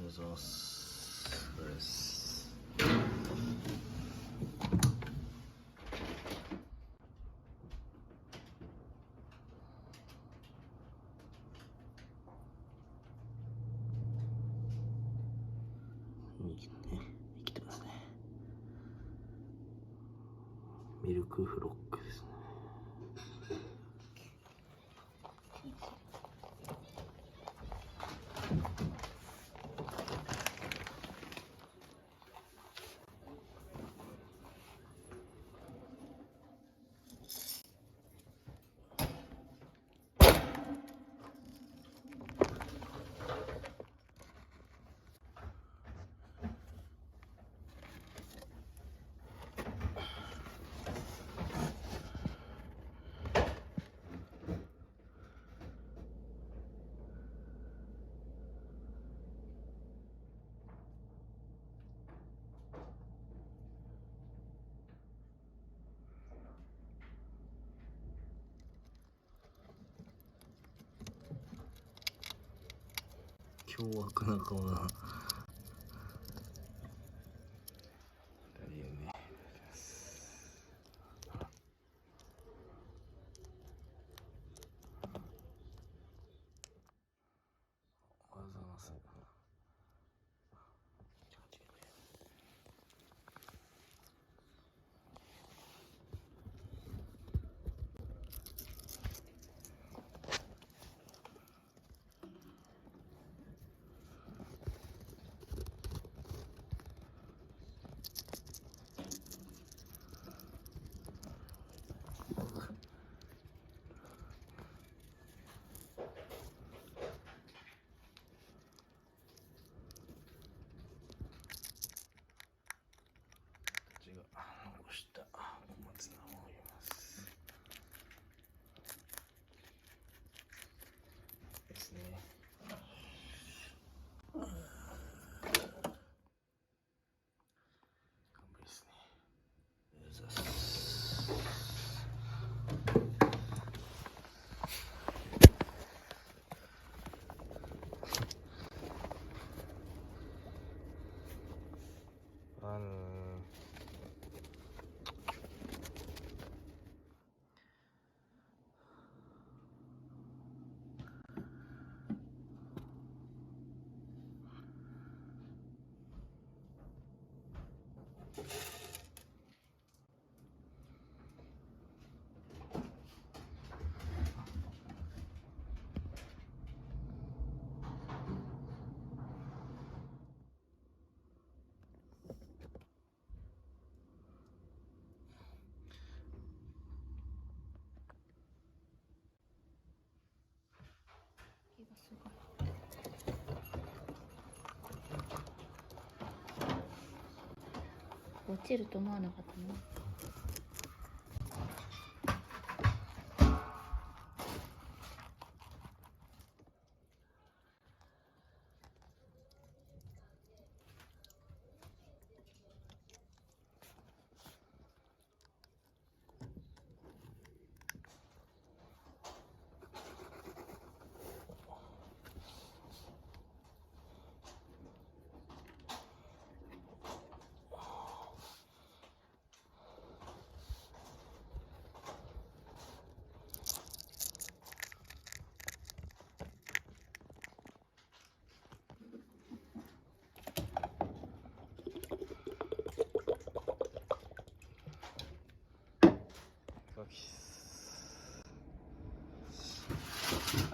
ございます。です。生きてますね。ミルクフロックですね。凶悪な顔だな。残した小松菜を入れますですね。乾杯ですね。落ちると思わなかったな。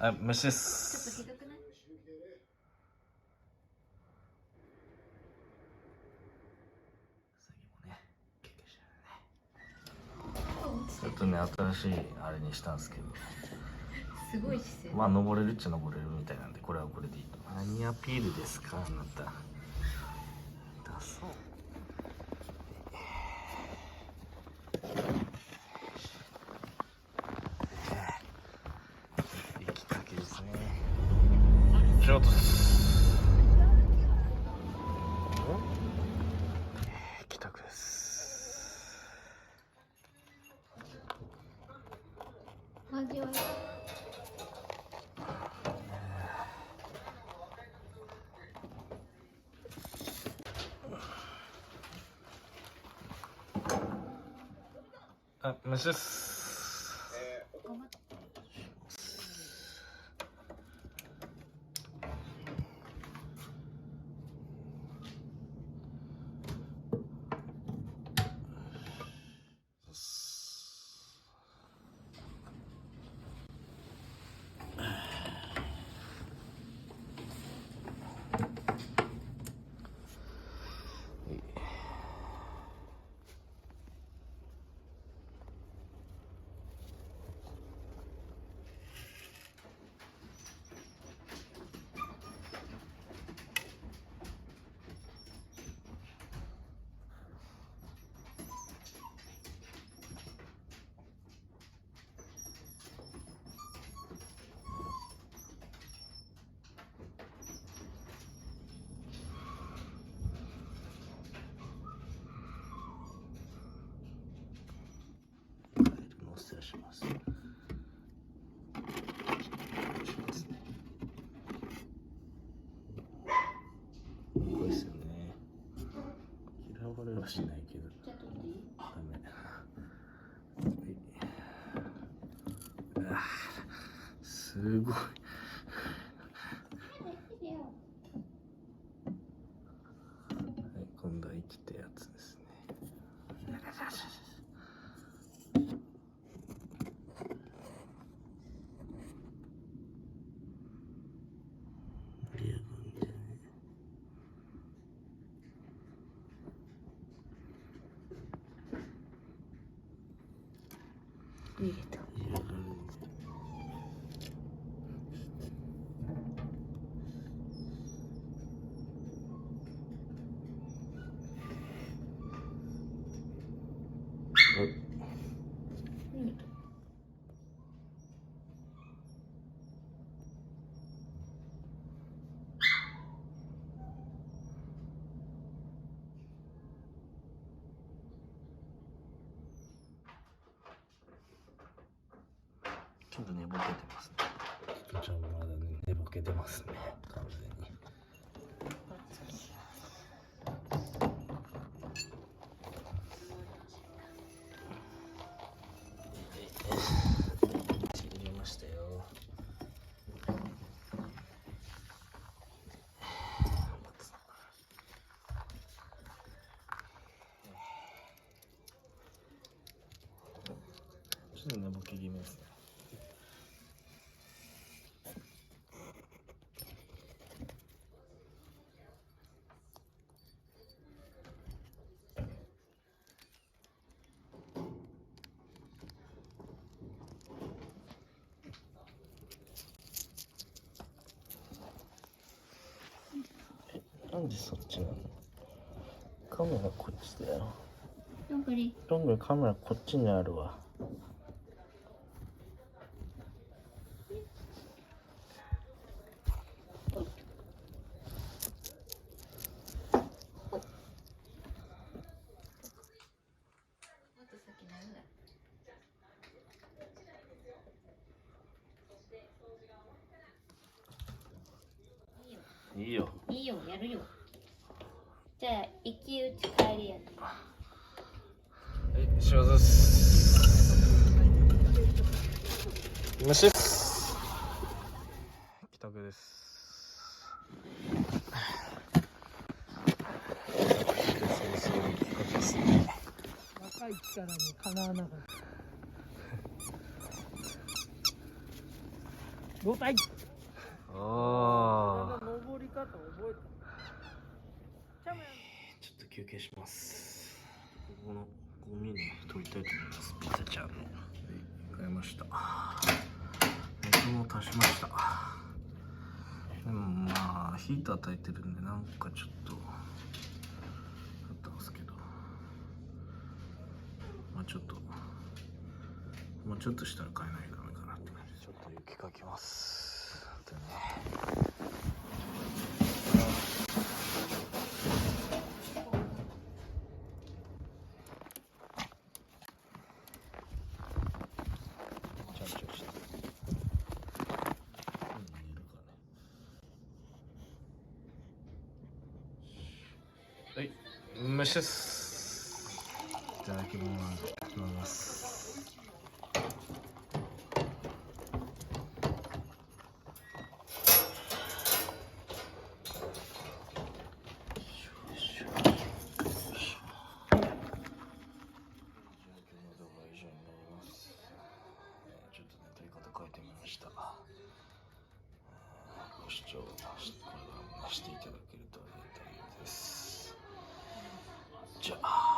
あ、飯です。ちょっとひどくない？ちょっとね、新しいあれにしたんですけど、すごい姿勢。まあ登れるっちゃ登れるみたいなんで、これはこれでいいと。何アピールですか、あなた。だそう。行きかけですね。仕事です。帰宅です。味わい。あ、虫っす。頑張った。お伝えします。これですよね。嫌われはしないけど。じゃあ取っていい？ダメ。すごい。はい、今度は生きたやつですね。逃げた。ちょっと寝ぼけてますね。ちょっとまだ寝ぼけてますね、完全に。入れましたよ。ちょっと寝ぼけ気味ですね。なんでそっちなの？カメラこっちだよ。どんぐり。どんぐりカメラこっちにあるわ。いいよ。いいよ、やるよ。じゃあ、一騎打ち帰りやね。はい、仕業です。虫っす。帰宅です。若い力にかなわなかった。胴体。ああ。登り方覚えた。ちょっと休憩します。ここのゴミに取りたいと思います。ピザちゃんの。買いました。水も足しました。でもまあ火叩いてるんでなんかちょっとだったんですけど、まあちょっともうちょっとしたら買えないかなって感じで、ちょっと雪かきます。でね。はい、虫です。いただきます。視聴これからもしていただけるとありがたいです。じゃあ